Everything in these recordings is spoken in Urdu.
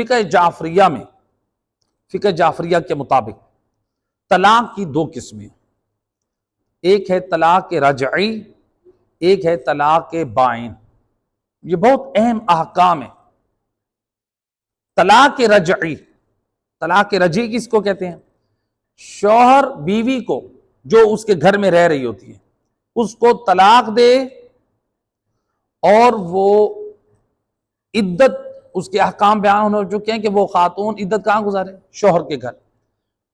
فقہ جعفریہ کے مطابق طلاق کی دو قسمیں، ایک ہے طلاق رجعی، ایک ہے طلاق بائن۔ یہ بہت اہم احکام ہے۔ طلاق رجعی کس کو کہتے ہیں؟ شوہر بیوی کو جو اس کے گھر میں رہ رہی ہوتی ہے اس کو طلاق دے اور وہ عدت، اس کے احکام بیان ہو چکے ہیں کہ وہ خاتون عدت کہاں گزارے؟ شوہر کے گھر۔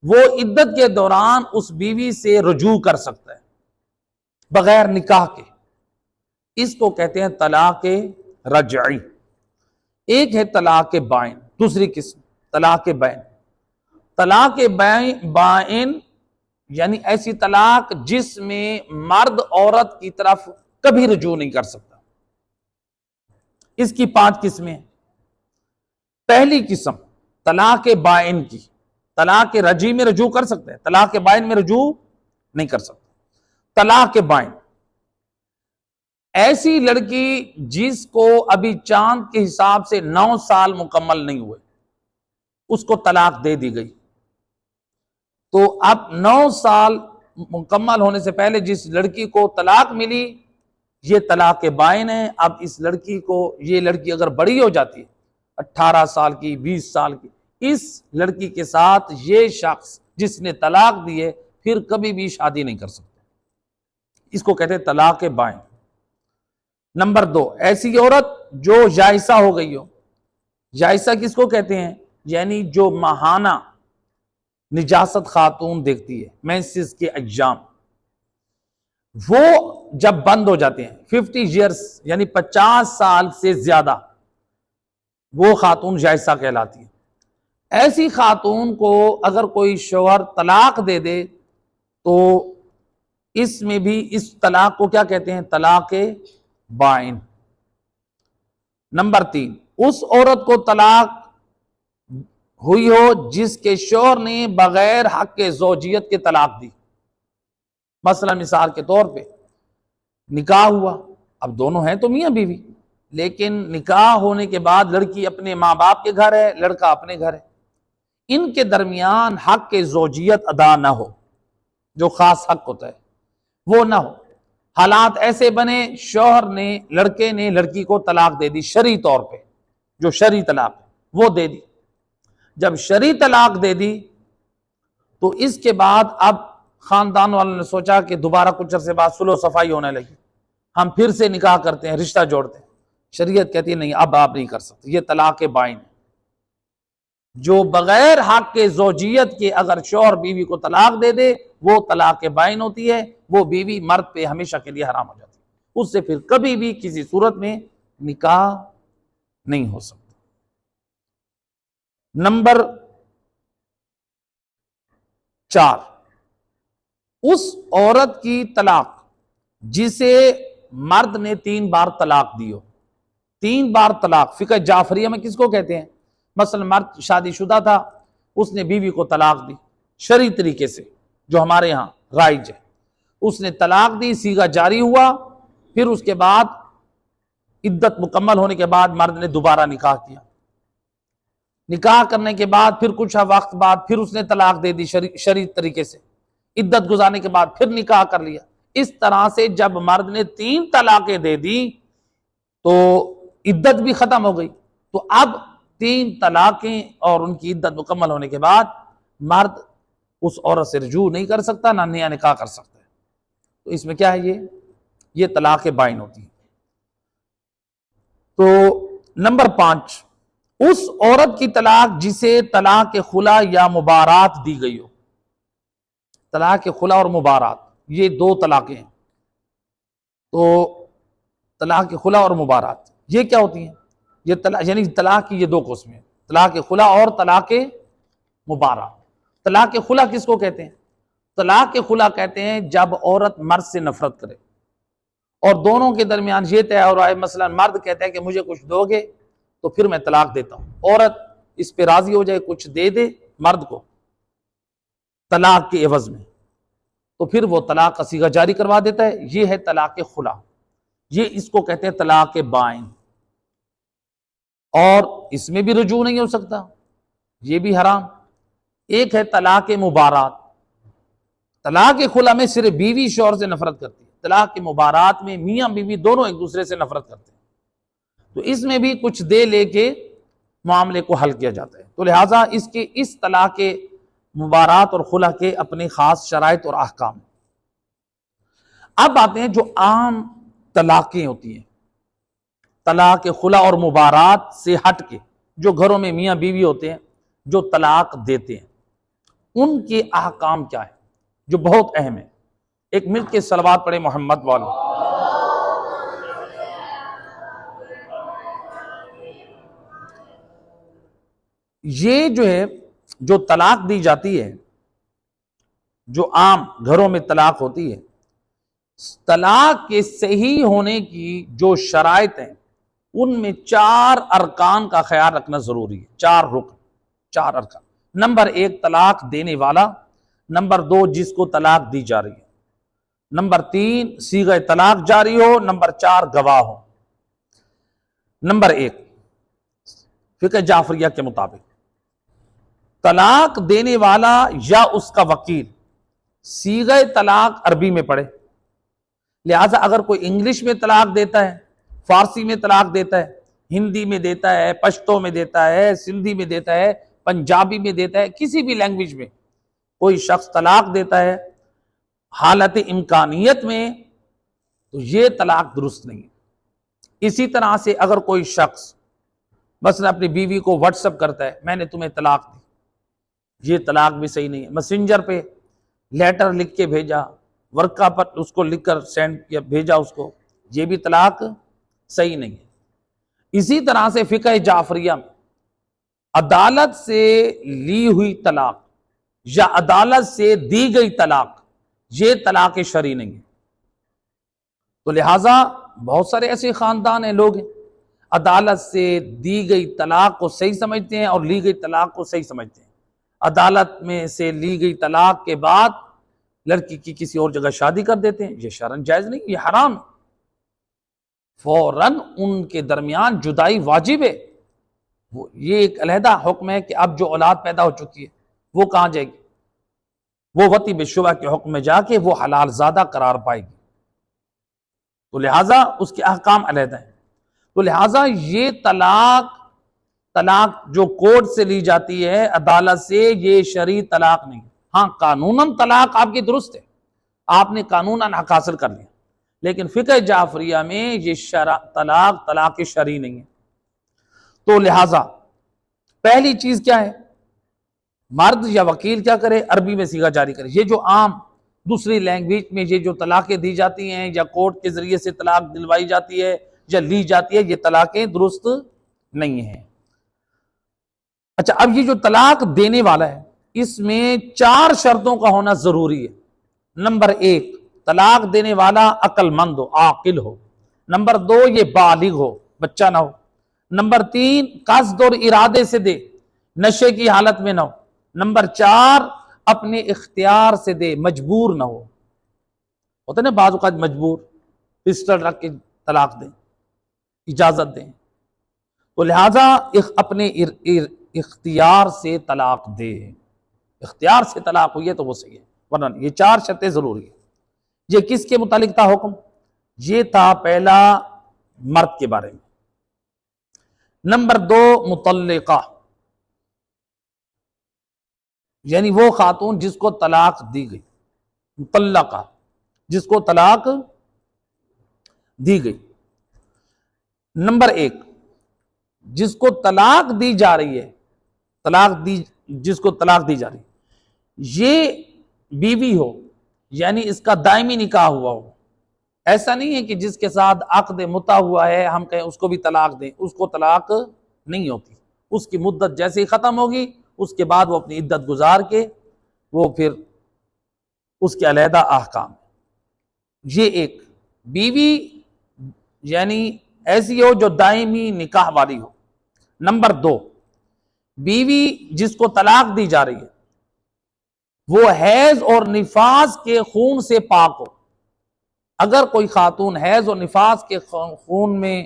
وہ عدت کے دوران اس بیوی سے رجوع کر سکتا ہے بغیر نکاح کے، اس کو کہتے ہیں طلاق رجعی۔ ایک ہے طلاق بائن، دوسری قسم طلاق بائن۔ طلاق بائن یعنی ایسی طلاق جس میں مرد عورت کی طرف کبھی رجوع نہیں کر سکتا۔ اس کی 5 قسمیں ہیں۔ پہلی قسم طلاق بائن کی، طلاق رجعی میں رجوع کر سکتے ہیں، طلاق بائن میں رجوع نہیں کر سکتے۔ طلاق بائن ایسی لڑکی جس کو ابھی چاند کے حساب سے 9 سال مکمل نہیں ہوئے، اس کو طلاق دے دی گئی، تو اب 9 سال مکمل ہونے سے پہلے جس لڑکی کو طلاق ملی یہ طلاق بائن ہے۔ اب اس لڑکی کو، یہ لڑکی اگر بڑی ہو جاتی ہے 18 سال کی، 20 سال کی، اس لڑکی کے ساتھ یہ شخص جس نے طلاق دی ہے پھر کبھی بھی شادی نہیں کر سکتا۔ اس کو کہتے ہیں طلاق بائن۔ نمبر 2، ایسی عورت جو یائسہ ہو گئی ہو۔ یائسہ کس کو کہتے ہیں؟ یعنی جو ماہانہ نجاست خاتون دیکھتی ہے، مینسز کے ایام، وہ جب بند ہو جاتے ہیں 50 ایئرس یعنی 50 سال سے زیادہ، وہ خاتون یائسہ کہلاتی ہے۔ ایسی خاتون کو اگر کوئی شوہر طلاق دے دے تو اس میں بھی اس طلاق کو کیا کہتے ہیں؟ طلاق بائن۔ نمبر 3، اس عورت کو طلاق ہوئی ہو جس کے شوہر نے بغیر حق زوجیت کے طلاق دی۔ مثلا مثال کے طور پہ نکاح ہوا، اب دونوں ہیں تو میاں بیوی، لیکن نکاح ہونے کے بعد لڑکی اپنے ماں باپ کے گھر ہے، لڑکا اپنے گھر ہے، ان کے درمیان حق زوجیت ادا نہ ہو، جو خاص حق ہوتا ہے وہ نہ ہو۔ حالات ایسے بنے شوہر نے، لڑکے نے لڑکی کو طلاق دے دی شرعی طور پہ، جو شرعی طلاق ہے وہ دے دی۔ جب شرعی طلاق دے دی تو اس کے بعد اب خاندان والوں نے سوچا کہ دوبارہ کچھ عرصے بعد صلح و صفائی ہونے لگی، ہم پھر سے نکاح کرتے ہیں، رشتہ جوڑتے ہیں۔ شریعت کہتی ہے نہیں، اب آپ نہیں کر سکتے، یہ طلاق بائن ہے۔ جو بغیر حق کے زوجیت کے اگر شوہر بیوی کو طلاق دے دے وہ طلاق بائن ہوتی ہے، وہ بیوی مرد پہ ہمیشہ کے لیے حرام ہو جاتی ہے، اس سے پھر کبھی بھی کسی صورت میں نکاح نہیں ہو سکتا۔ نمبر 4، اس عورت کی طلاق جسے مرد نے 3 بار طلاق دی ہو۔ 3 بار طلاق فقہ جعفریہ میں کس کو کہتے ہیں؟ مثلا مرد شادی شدہ تھا، اس نے بیوی کو طلاق دی شرعی طریقے سے، جو ہمارے ہاں رائج ہے، اس نے طلاق دی، صیغہ جاری ہوا، پھر اس کے بعد عدت مکمل ہونے کے بعد مرد نے دوبارہ نکاح کیا، نکاح کرنے کے بعد پھر کچھ وقت بعد پھر اس نے طلاق دے دی شرعی طریقے سے، عدت گزارنے کے بعد پھر نکاح کر لیا۔ اس طرح سے جب مرد نے 3 طلاقیں دے دی تو عدت بھی ختم ہو گئی، تو اب 3 طلاقیں اور ان کی عدت مکمل ہونے کے بعد مرد اس عورت سے رجوع نہیں کر سکتا، نہ نیا نکاح کر سکتا ہے۔ تو اس میں کیا ہے؟ یہ طلاق بائن ہوتی ہے۔ تو نمبر 5، اس عورت کی طلاق جسے طلاق خلا یا مبارات دی گئی ہو۔ طلاق خلا اور مبارات یہ 2 طلاقیں ہیں۔ تو طلاق خلا اور مبارات یہ کیا ہوتی ہیں؟ یہ یعنی طلاق کی یہ 2 قسمیں ہیں، طلاق خلا اور طلاق مبارات۔ طلاق خلا کس کو کہتے ہیں؟ طلاق خلا کہتے ہیں جب عورت مرد سے نفرت کرے اور دونوں کے درمیان یہ طے ہو رہا ہے، مثلا مرد کہتا ہے کہ مجھے کچھ دو گے تو پھر میں طلاق دیتا ہوں، عورت اس پہ راضی ہو جائے، کچھ دے دے مرد کو طلاق کے عوض میں، تو پھر وہ طلاق کا صیغہ جاری کروا دیتا ہے، یہ ہے طلاق خلا۔ یہ اس کو کہتے ہیں طلاق بائن۔ اور اس میں بھی رجوع نہیں ہو سکتا، یہ بھی حرام۔ ایک ہے طلاق مبارات۔ طلاق خلا میں صرف بیوی شوہر سے نفرت کرتی ہے، طلاق مبارات میں میاں بیوی دونوں ایک دوسرے سے نفرت کرتے ہیں، تو اس میں بھی کچھ دے لے کے معاملے کو حل کیا جاتا ہے۔ تو لہٰذا اس طلاق مبارات اور خلا کے اپنے خاص شرائط اور احکام ہیں۔ اب آتے ہیں جو عام طلاقیں ہوتی ہیں، طلاق خلا اور مبارات سے ہٹ کے جو گھروں میں میاں بیوی ہوتے ہیں جو طلاق دیتے ہیں، ان کے احکام کیا ہیں جو بہت اہم ہے۔ ایک مل کے صلوات پڑھے محمد والو۔ یہ جو ہے جو طلاق دی جاتی ہے، جو عام گھروں میں طلاق ہوتی ہے، طلاق کے صحیح ہونے کی جو شرائط ہیں ان میں 4 ارکان کا خیال رکھنا ضروری ہے۔ 4 رکن، 4 ارکان۔ نمبر 1 طلاق دینے والا، نمبر 2 جس کو طلاق دی جا رہی ہے، نمبر 3 صیغہ طلاق جاری ہو، نمبر 4 گواہ ہو۔ نمبر 1 فقہ جعفریہ کے مطابق طلاق دینے والا یا اس کا وکیل صیغہ طلاق عربی میں پڑھے، لہٰذا اگر کوئی انگلش میں طلاق دیتا ہے، فارسی میں طلاق دیتا ہے، ہندی میں دیتا ہے، پشتو میں دیتا ہے، سندھی میں دیتا ہے، پنجابی میں دیتا ہے، کسی بھی لینگویج میں کوئی شخص طلاق دیتا ہے حالت امکانیت میں، تو یہ طلاق درست نہیں ہے۔ اسی طرح سے اگر کوئی شخص مثلا اپنی بیوی کو واٹس اپ کرتا ہے میں نے تمہیں طلاق دی، یہ طلاق بھی صحیح نہیں ہے۔ میسنجر پہ لیٹر لکھ کے بھیجا، ورقہ پر اس کو لکھ کر سینڈ کیا بھیجا اس کو، یہ بھی طلاق صحیح نہیں ہے۔ اسی طرح سے فقہ جعفریہ میں عدالت سے لی ہوئی طلاق یا عدالت سے دی گئی طلاق یہ طلاق شرعی نہیں ہے۔ تو لہٰذا بہت سارے ایسے خاندان ہیں، لوگ ہیں عدالت سے دی گئی طلاق کو صحیح سمجھتے ہیں اور لی گئی طلاق کو صحیح سمجھتے ہیں۔ عدالت میں سے لی گئی طلاق کے بعد لڑکی کی کسی اور جگہ شادی کر دیتے ہیں، یہ شرعاً جائز نہیں، یہ حرام ہے۔ فوراً ان کے درمیان جدائی واجب ہے۔ یہ ایک علیحدہ حکم ہے کہ اب جو اولاد پیدا ہو چکی ہے وہ کہاں جائے گی؟ وہ وطی بالشبہ کے حکم میں جا کے وہ حلال زادہ قرار پائے گی، تو لہٰذا اس کے احکام علیحدہ ہیں۔ تو لہٰذا یہ طلاق جو کورٹ سے لی جاتی ہے عدالت سے، یہ شرعی طلاق نہیں۔ ہاں قانوناً طلاق آپ کی درست ہے، آپ نے قانوناً حق حاصل کر لیا، لیکن فقہ جعفریہ میں یہ طلاق شرعی نہیں ہے۔ تو لہٰذا پہلی چیز کیا ہے؟ مرد یا وکیل کیا کرے؟ عربی میں صیغہ جاری کرے۔ یہ جو عام دوسری لینگویج میں یہ جو طلاقیں دی جاتی ہیں یا کورٹ کے ذریعے سے طلاق دلوائی جاتی ہے یا لی جاتی ہے، یہ طلاقیں درست نہیں ہیں۔ اچھا، اب یہ جو طلاق دینے والا ہے اس میں 4 شرطوں کا ہونا ضروری ہے۔ نمبر 1 طلاق دینے والا عقل مند ہو، عاقل ہو۔ نمبر 2 یہ بالغ ہو، بچہ نہ ہو۔ نمبر 3 قصد اور ارادے سے دے، نشے کی حالت میں نہ ہو۔ نمبر 4 اپنے اختیار سے دے، مجبور نہ ہو۔ ہوتا ہے نا بعض اوقات مجبور، پسٹل رکھ کے طلاق دیں، اجازت دیں، تو لہٰذا اپنے اختیار سے طلاق دے۔ اختیار سے طلاق ہوئی ہے تو وہ صحیح ہے، ورنہ یہ 4 شرطیں ضروری ہیں۔ یہ کس کے متعلق تھا حکم؟ یہ تھا پہلا مرد کے بارے میں۔ نمبر 2 مطلقہ، یعنی وہ خاتون جس کو طلاق دی گئی، مطلقہ جس کو طلاق دی گئی۔ نمبر 1 جس کو طلاق دی جا رہی ہے، جس کو طلاق دی جا رہی ہے یہ بیوی ہو، یعنی اس کا دائمی نکاح ہوا ہو۔ ایسا نہیں ہے کہ جس کے ساتھ عقد متع ہوا ہے ہم کہیں اس کو بھی طلاق دیں، اس کو طلاق نہیں ہوتی۔ اس کی مدت جیسے ہی ختم ہوگی اس کے بعد وہ اپنی عدت گزار کے وہ پھر اس کے علیحدہ احکام۔ یہ ایک بیوی یعنی ایسی ہو جو دائمی نکاح والی ہو۔ نمبر 2 بیوی جس کو طلاق دی جا رہی ہے وہ حیض اور نفاس کے خون سے پاک ہو۔ اگر کوئی خاتون حیض اور نفاس کے خون میں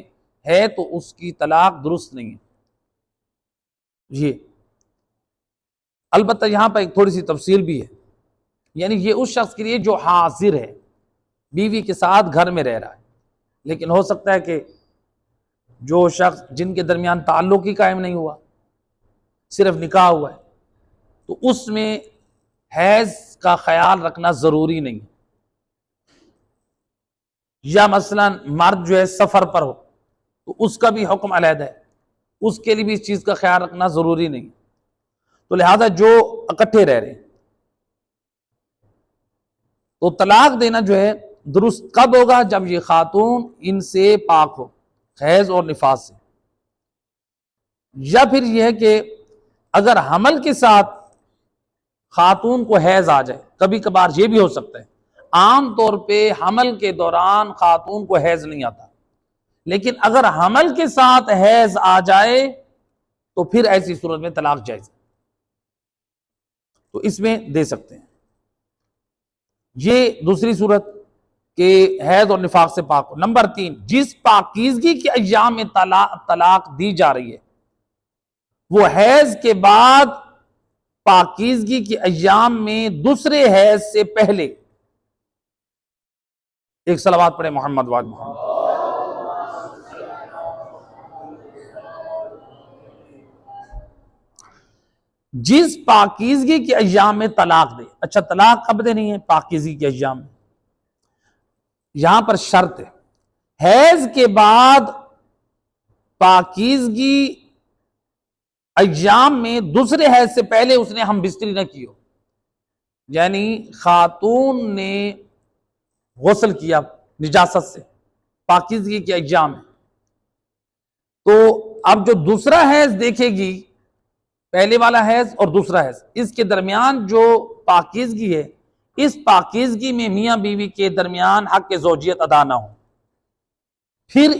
ہے تو اس کی طلاق درست نہیں ہے۔ یہ البتہ یہاں پر ایک تھوڑی سی تفصیل بھی ہے، یعنی یہ اس شخص کے لیے جو حاضر ہے، بیوی کے ساتھ گھر میں رہ رہا ہے، لیکن ہو سکتا ہے کہ جو شخص جن کے درمیان تعلق ہی قائم نہیں ہوا، صرف نکاح ہوا ہے، تو اس میں حیض کا خیال رکھنا ضروری نہیں، یا مثلا مرد جو ہے سفر پر ہو تو اس کا بھی حکم علیحدہ ہے، اس کے لیے بھی اس چیز کا خیال رکھنا ضروری نہیں، تو لہذا جو اکٹھے رہ رہے ہیں تو طلاق دینا جو ہے درست کب ہوگا؟ جب یہ خاتون ان سے پاک ہو، حیض اور نفاس سے، یا پھر یہ ہے کہ اگر حمل کے ساتھ خاتون کو حیض آ جائے، کبھی کبھار یہ بھی ہو سکتا ہے، عام طور پہ حمل کے دوران خاتون کو حیض نہیں آتا، لیکن اگر حمل کے ساتھ حیض آ جائے تو پھر ایسی صورت میں طلاق جائز ہے، تو اس میں دے سکتے ہیں۔ یہ دوسری صورت کہ حیض اور نفاق سے پاک ہو۔ نمبر 3، جس پاکیزگی کے ایام میں طلاق دی جا رہی ہے وہ حیض کے بعد پاکیزگی کے ایام میں دوسرے حیض سے پہلے، ایک صلوات پڑھے محمد وعد محمد، جس پاکیزگی کے ایام میں طلاق دے۔ اچھا طلاق کب دینی ہے؟ پاکیزگی کے ایام میں۔ یہاں پر شرط ہے، حیض کے بعد پاکیزگی ایام میں دوسرے حیض سے پہلے اس نے ہم بستری نہ کی ہو، یعنی خاتون نے غسل کیا نجاست سے پاکیزگی کے ایام میں، تو اب جو دوسرا حیض دیکھے گی، پہلے والا حیض اور دوسرا حیض، اس کے درمیان جو پاکیزگی ہے، اس پاکیزگی میں میاں بیوی کے درمیان حق زوجیت ادا نہ ہو، پھر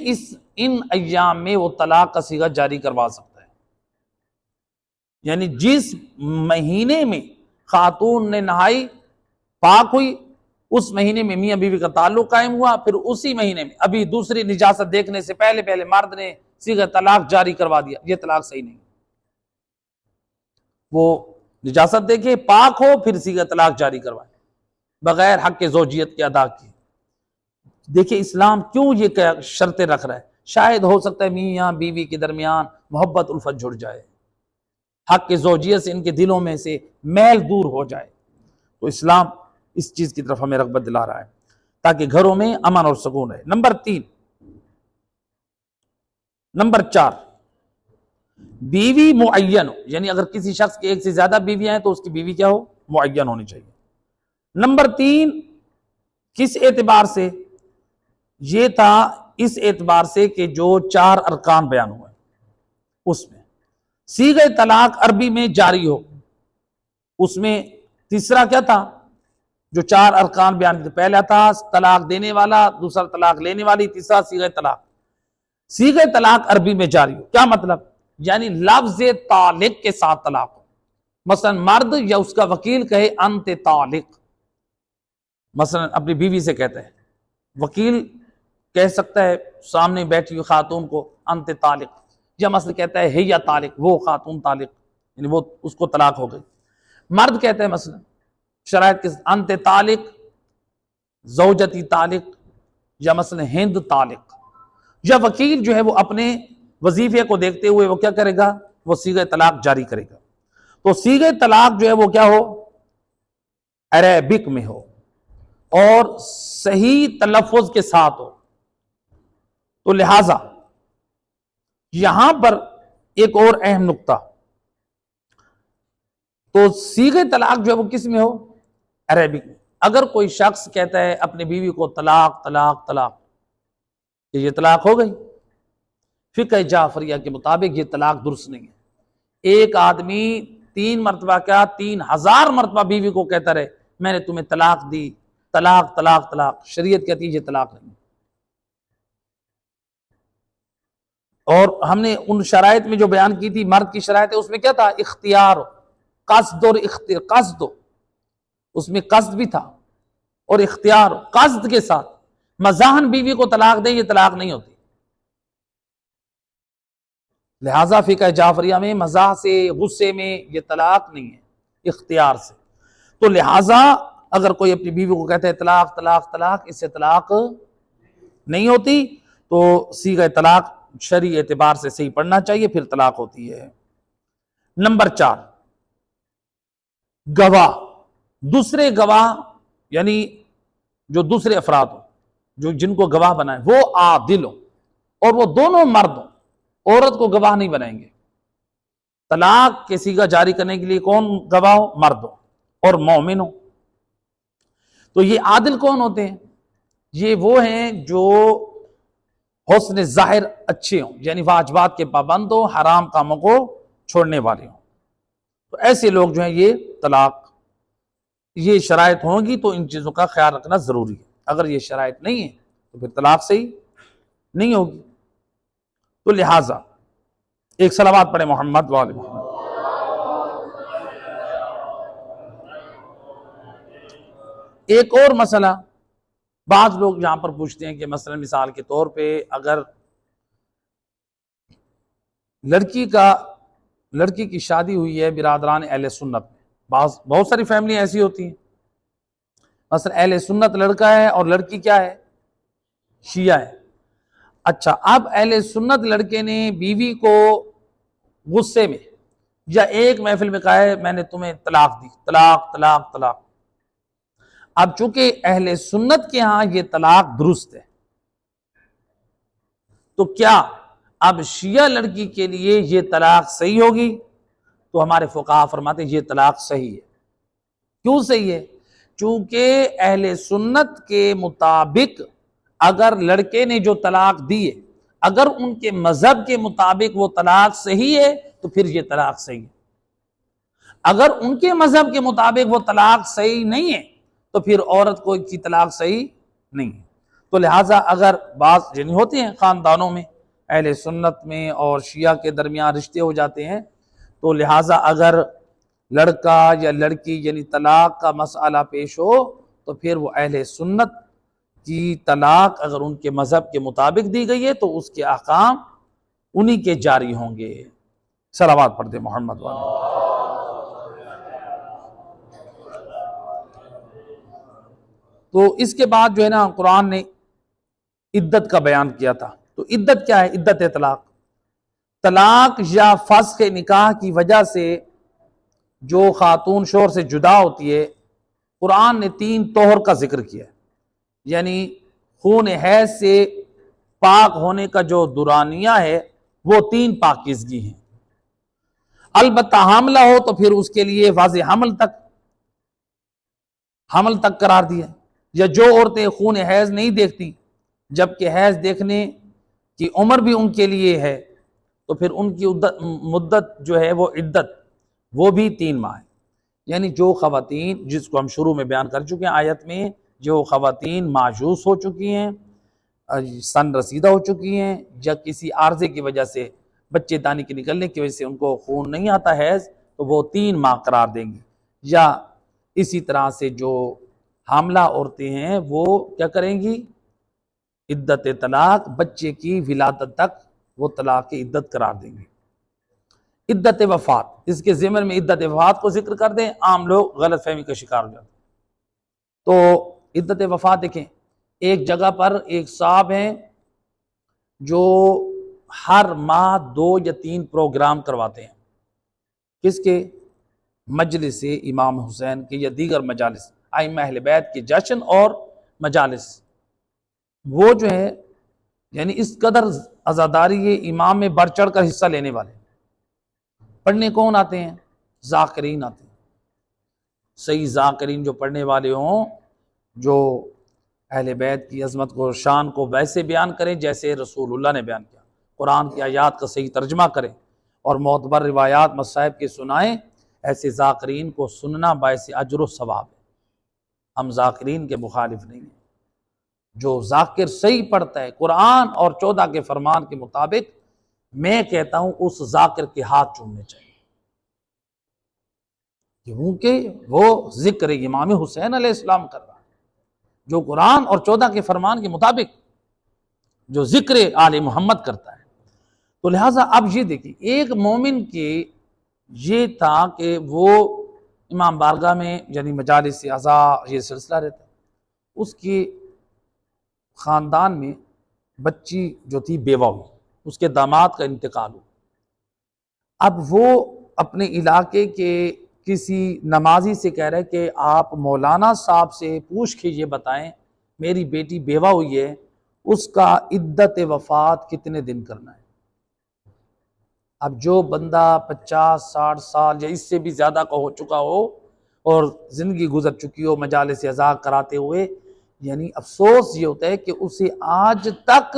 ان ایام میں وہ طلاق کا صیغہ جاری کروا سکتا ہے۔ یعنی جس مہینے میں خاتون نے نہائی، پاک ہوئی، اس مہینے میں میاں بیوی کا تعلق قائم ہوا، پھر اسی مہینے میں ابھی دوسری نجاست دیکھنے سے پہلے مرد نے صیغہ طلاق جاری کروا دیا، یہ طلاق صحیح نہیں۔ وہ نجاست دیکھے، پاک ہو، پھر صیغہ طلاق جاری کروائے بغیر حق زوجیت کے ادا کی۔ دیکھیں اسلام کیوں یہ شرطیں رکھ رہا ہے؟ شاید ہو سکتا ہے میاں بیوی کے درمیان محبت الفت جڑ جائے، حق زوجیت سے ان کے دلوں میں سے میل دور ہو جائے، تو اسلام اس چیز کی طرف ہمیں رغبت دلا رہا ہے تاکہ گھروں میں امن اور سکون رہے۔ نمبر 4، بیوی معین ہو، یعنی اگر کسی شخص کی ایک سے زیادہ بیویاں ہیں تو اس کی بیوی کیا ہو؟ معین ہونی چاہیے۔ نمبر 3، کس اعتبار سے؟ یہ تھا اس اعتبار سے کہ جو 4 ارکان بیان ہوئے اس میں صیغہ طلاق عربی میں جاری ہو، اس میں تیسرا کیا تھا؟ جو 4 ارکان بیان تھے، پہلا تھا طلاق دینے والا، دوسرا طلاق لینے والی، تیسرا صیغہ طلاق۔ صیغہ طلاق عربی میں جاری ہو، کیا مطلب؟ یعنی لفظ طالق کے ساتھ طلاق ہو، مثلا مرد یا اس کا وکیل کہے انت طالق، مثلا اپنی بیوی سے کہتا ہے، وکیل کہہ سکتا ہے سامنے بیٹھی ہوئی خاتون کو انت طالق، یا مثلا کہتا ہے ہی یا طالق، وہ خاتون طالق، یعنی وہ اس کو طلاق ہو گئی۔ مرد کہتا ہے مثلا شرائط کے انت طالق زوجتی طالق، یا مثلا ہند طالق، یا وکیل جو ہے وہ اپنے وظیفے کو دیکھتے ہوئے وہ کیا کرے گا؟ وہ صیغہ طلاق جاری کرے گا۔ تو صیغہ طلاق جو ہے وہ کیا ہو؟ عربک میں ہو اور صحیح تلفظ کے ساتھ ہو۔ تو لہذا یہاں پر ایک اور اہم نقطہ، تو صیغہ طلاق جو ہے وہ کس میں ہو؟ عربک میں۔ اگر کوئی شخص کہتا ہے اپنی بیوی کو طلاق طلاق طلاق، یہ طلاق ہو گئی، فقہ جعفریہ کے مطابق یہ طلاق درست نہیں ہے۔ ایک آدمی 3 مرتبہ کیا 3000 مرتبہ بیوی کو کہتا رہے میں نے تمہیں طلاق دی، طلاق طلاق طلاق، شریعت کہتی ہے یہ طلاق نہیں۔ اور ہم نے ان شرائط میں جو بیان کی تھی، مرد کی شرائط ہے، اس میں کیا تھا؟ اختیار، قصد اور اختیار، قصد، اس میں قصد بھی تھا اور اختیار، قصد کے ساتھ مزاحن بیوی کو طلاق دے، یہ طلاق نہیں ہوتی۔ لہٰذا فقہ جعفریہ میں مزاح سے، غصے میں یہ طلاق نہیں ہے، اختیار سے۔ تو لہٰذا اگر کوئی اپنی بیوی کو کہتا ہے طلاق طلاق طلاق، اس سے طلاق نہیں ہوتی، تو صیغہ طلاق شرعی اعتبار سے صحیح پڑھنا چاہیے، پھر طلاق ہوتی ہے۔ نمبر 4، گواہ، دوسرے گواہ یعنی جو دوسرے افراد ہوں جو جن کو گواہ بنائیں وہ عادل ہوں، اور وہ دونوں مرد ہوں، عورت کو گواہ نہیں بنائیں گے۔ طلاق کے صیغہ جاری کرنے کے لیے کون گواہ ہو؟ مرد ہو اور مومن ہو۔ تو یہ عادل کون ہوتے ہیں؟ یہ وہ ہیں جو حسن ظاہر اچھے ہوں، یعنی واجبات کے پابند ہوں، حرام کاموں کو چھوڑنے والے ہوں۔ تو ایسے لوگ جو ہیں یہ طلاق، یہ شرائط ہوں گی تو ان چیزوں کا خیال رکھنا ضروری ہے۔ اگر یہ شرائط نہیں ہے تو پھر طلاق صحیح نہیں ہوگی۔ تو لہٰذا ایک صلوات پڑھے محمد وآل محمد۔ ایک اور مسئلہ بعض لوگ یہاں پر پوچھتے ہیں کہ مثلا مثال کے طور پہ اگر لڑکی کی شادی ہوئی ہے برادران اہل سنت میں، بہت ساری فیملی ایسی ہوتی ہیں، مثلا اہل سنت لڑکا ہے اور لڑکی کیا ہے؟ شیعہ ہے۔ اچھا، اب اہل سنت لڑکے نے بیوی کو غصے میں یا ایک محفل میں کہا ہے میں نے تمہیں طلاق دی، طلاق طلاق طلاق۔ اب چونکہ اہل سنت کے ہاں یہ طلاق درست ہے، تو کیا اب شیعہ لڑکی کے لیے یہ طلاق صحیح ہوگی؟ تو ہمارے فقہا فرماتے ہیں یہ طلاق صحیح ہے۔ کیوں صحیح ہے؟ چونکہ اہل سنت کے مطابق اگر لڑکے نے جو طلاق دی ہے، اگر ان کے مذہب کے مطابق وہ طلاق صحیح ہے تو پھر یہ طلاق صحیح ہے۔ اگر ان کے مذہب کے مطابق وہ طلاق صحیح نہیں ہے تو پھر عورت کو کی طلاق صحیح نہیں ہے۔ تو لہٰذا اگر بعض یعنی ہوتے ہیں خاندانوں میں اہل سنت میں اور شیعہ کے درمیان رشتے ہو جاتے ہیں، تو لہٰذا اگر لڑکا یا لڑکی یعنی طلاق کا مسئلہ پیش ہو تو پھر وہ اہل سنت کی طلاق اگر ان کے مذہب کے مطابق دی گئی ہے تو اس کے احکام انہی کے جاری ہوں گے۔ صلوات پڑھ دے محمد والے۔ تو اس کے بعد جو ہے نا قرآن نے عدت کا بیان کیا تھا۔ تو عدت کیا ہے؟ عدت طلاق، طلاق یا فسخ نکاح کی وجہ سے جو خاتون شوہر سے جدا ہوتی ہے، قرآن نے 3 طہر کا ذکر کیا ہے، یعنی خون حیض سے پاک ہونے کا جو دورانیہ ہے وہ 3 پاکیزگی ہیں۔ البتہ حاملہ ہو تو پھر اس کے لیے واضح حمل تک قرار دیا، یا جو عورتیں خون حیض نہیں دیکھتی جبکہ حیض دیکھنے کی عمر بھی ان کے لیے ہے تو پھر ان کی مدت جو ہے وہ عدت وہ بھی 3 ماہ ہے۔ یعنی جو خواتین، جس کو ہم شروع میں بیان کر چکے ہیں آیت میں، جو خواتین معجوز ہو چکی ہیں، سن رسیدہ ہو چکی ہیں، یا کسی عارضے کی وجہ سے بچے دانی کے نکلنے کی وجہ سے ان کو خون نہیں آتا حیض، تو وہ 3 ماہ قرار دیں گی۔ یا اسی طرح سے جو حاملہ عورتیں ہیں وہ کیا کریں گی؟ عدت طلاق، بچے کی ولادت تک وہ طلاق کی عدت قرار دیں گے۔ عدت وفات، اس کے ضمن میں عدت وفات کو ذکر کر دیں، عام لوگ غلط فہمی کا شکار ہو جاتے ہیں۔ تو عدت وفات دیکھیں، ایک جگہ پر ایک صاحب ہیں جو ہر ماہ 2 یا 3 پروگرام کرواتے ہیں، کس کے؟ مجلس امام حسین کے یا دیگر مجالس، ائمہ اہل بیت کے جشن اور مجالس۔ وہ جو ہے یعنی اس قدر عزاداری یہ امام میں بڑھ چڑھ کر حصہ لینے والے، پڑھنے کون آتے ہیں؟ ذاکرین آتے ہیں، صحیح ذاکرین جو پڑھنے والے ہوں، جو اہل بیت کی عظمت کو شان کو ویسے بیان کریں جیسے رسول اللہ نے بیان کیا، قرآن کی آیات کا صحیح ترجمہ کریں اور معتبر روایات مصائب کے سنائیں، ایسے ذاکرین کو سننا باعث اجر و ثواب ہے۔ ہم ذاکرین کے مخالف نہیں ہیں۔ جو ذاکر صحیح پڑھتا ہے قرآن اور 14 کے فرمان کے مطابق، میں کہتا ہوں اس ذاکر کے ہاتھ چومنے چاہیے، کیونکہ وہ ذکر امام حسین علیہ السلام کر رہا ہے، جو قرآن اور 14 کے فرمان کے مطابق جو ذکر آل محمد کرتا ہے۔ تو لہٰذا اب یہ دیکھیں، ایک مومن کے یہ تھا کہ وہ امام بارگاہ میں یعنی مجالس عزا یہ سلسلہ رہتا، اس کے خاندان میں بچی جو تھی بیوہ ہوئی، اس کے داماد کا انتقال ہوا۔ اب وہ اپنے علاقے کے کسی نمازی سے کہہ رہے کہ آپ مولانا صاحب سے پوچھ کے یہ بتائیں میری بیٹی بیوہ ہوئی ہے، اس کا عدت وفات کتنے دن کرنا ہے۔ اب جو بندہ 50-60 سال یا اس سے بھی زیادہ کا ہو چکا ہو اور زندگی گزر چکی ہو مجالس عزا کراتے ہوئے، یعنی افسوس یہ ہوتا ہے کہ اسے آج تک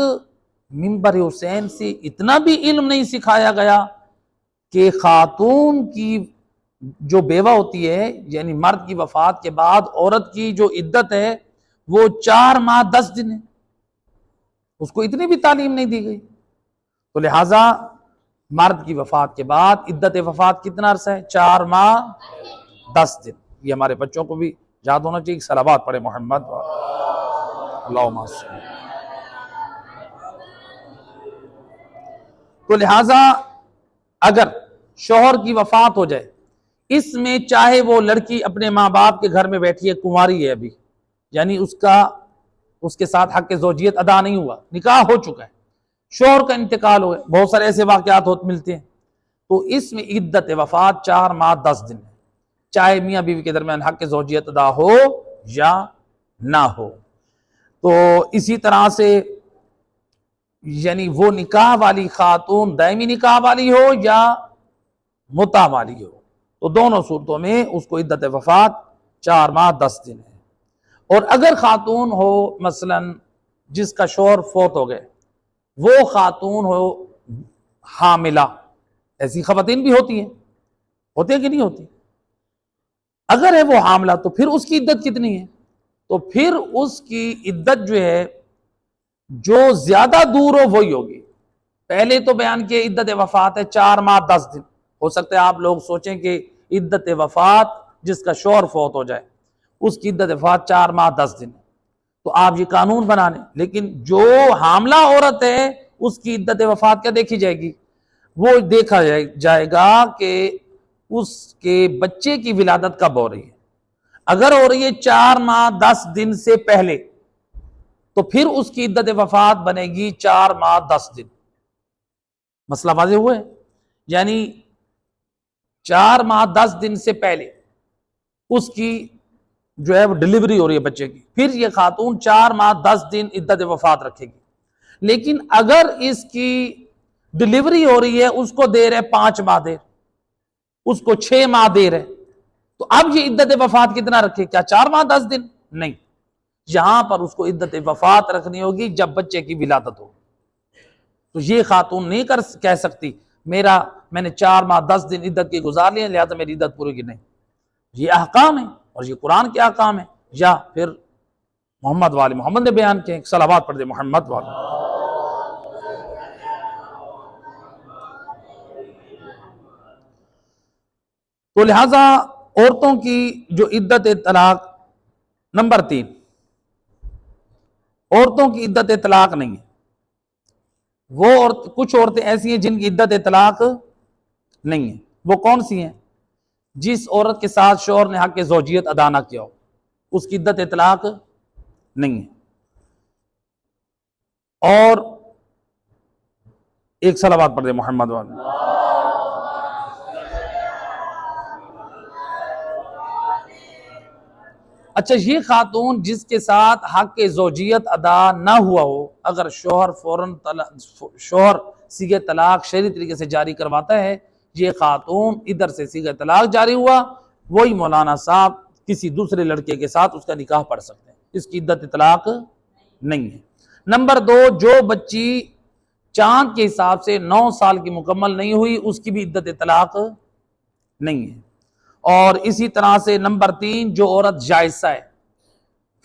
منبر حسین سے اتنا بھی علم نہیں سکھایا گیا کہ خاتون کی جو بیوہ ہوتی ہے یعنی مرد کی وفات کے بعد عورت کی جو عدت ہے وہ 4 ماہ 10 دن ہے، اس کو اتنی بھی تعلیم نہیں دی گئی۔ تو لہٰذا مرد کی وفات کے بعد عدت وفات کتنا عرصہ ہے؟ 4 ماہ 10 دن۔ یہ ہمارے بچوں کو بھی یاد ہونا چاہیے کہ صلوات پڑھے محمد اللہم صلی۔ تو لہٰذا اگر شوہر کی وفات ہو جائے، اس میں چاہے وہ لڑکی اپنے ماں باپ کے گھر میں بیٹھی ہے، کنواری ہے ابھی، یعنی اس کے ساتھ حق زوجیت ادا نہیں ہوا، نکاح ہو چکا ہے، شوہر کا انتقال ہو گیا، بہت سارے ایسے واقعات ملتے ہیں، تو اس میں عدت وفات 4 ماہ 10 دن ہے، چاہے میاں بیوی کے درمیان حق زوجیت ادا ہو یا نہ ہو۔ تو اسی طرح سے یعنی وہ نکاح والی خاتون دائمی نکاح والی ہو یا متع والی ہو، تو دونوں صورتوں میں اس کو عدت وفات 4 ماہ 10 دن ہے۔ اور اگر خاتون ہو مثلا جس کا شوہر فوت ہو گئے، وہ خاتون ہو حاملہ، ایسی خواتین بھی ہوتی ہیں کہ نہیں ہوتی، اگر ہے وہ حاملہ تو پھر اس کی عدت کتنی ہے؟ تو پھر اس کی عدت جو ہے جو زیادہ دور ہو وہی ہوگی۔ پہلے تو بیان کیا عدت وفات ہے 4 ماہ 10 دن، ہو سکتا ہے آپ لوگ سوچیں کہ عدت وفات جس کا شوہر فوت ہو جائے اس کی عدت وفات 4 ماہ 10 دن ہے، تو آپ یہ قانون بنا لیں، لیکن جو حاملہ عورت ہے اس کی عدت وفات کیا دیکھی جائے گی؟ وہ دیکھا جائے گا کہ اس کے بچے کی ولادت کب ہو رہی ہے، اگر ہو رہی ہے 4 ماہ 10 دن سے پہلے تو پھر اس کی عدت وفات بنے گی 4 ماہ 10 دن۔ مسئلہ واضح ہوا ہے؟ یعنی 4 ماہ 10 دن سے پہلے اس کی جو ہے وہ ڈیلیوری ہو رہی ہے بچے کی، پھر یہ خاتون 4 ماہ 10 دن عدت وفات رکھے گی۔ لیکن اگر اس کی ڈیلیوری ہو رہی ہے اس کو دیر ہے 5 ماہ دیر، اس کو 6 ماہ دیر ہے، تو اب یہ عدت وفات کتنا رکھے؟ کیا 4 ماہ 10 دن؟ نہیں، یہاں پر اس کو عدت وفات رکھنی ہوگی جب بچے کی ولادت ہو۔ تو یہ خاتون نہیں کہہ سکتی میں نے 4 ماہ 10 دن عدت کی گزار لی لہذا میری عدت پوری کی، نہیں، یہ احکام ہے اور یہ قرآن کے احکام ہے، یا پھر محمد والے محمد نے بیان کیے، صلوات پڑھ دے محمد والے۔ تو لہذا عورتوں کی جو عدت طلاق، نمبر 3، عورتوں کی عدت طلاق نہیں ہے، وہ کچھ عورتیں ایسی ہیں جن کی عدت طلاق نہیں ہے۔ وہ کون سی ہیں؟ جس عورت کے ساتھ شوہر نے حق زوجیت ادا نہ کیا ہو، اس کی عدت طلاق نہیں ہے۔ اور ایک صلوات پڑھ دے محمد والے۔ اچھا، یہ خاتون جس کے ساتھ حق زوجیت ادا نہ ہوا ہو، اگر شوہر صیغہ طلاق شرعی طریقے سے جاری کرواتا ہے، یہ خاتون ادھر سے صیغہ طلاق جاری ہوا، وہی مولانا صاحب کسی دوسرے لڑکے کے ساتھ اس کا نکاح پڑھ سکتے ہیں، اس کی عدت طلاق نہیں ہے۔ نمبر 2، جو بچی چاند کے حساب سے 9 سال کی مکمل نہیں ہوئی اس کی بھی عدت طلاق نہیں ہے۔ اور اسی طرح سے نمبر 3، جو عورت جائزہ ہے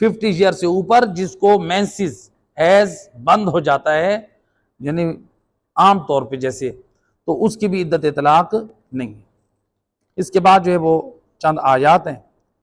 50 ایئر سے اوپر، جس کو مینسز حیض بند ہو جاتا ہے یعنی عام طور پہ جیسے، تو اس کی بھی عدت طلاق نہیں ہے۔ اس کے بعد جو ہے وہ چند آیات ہیں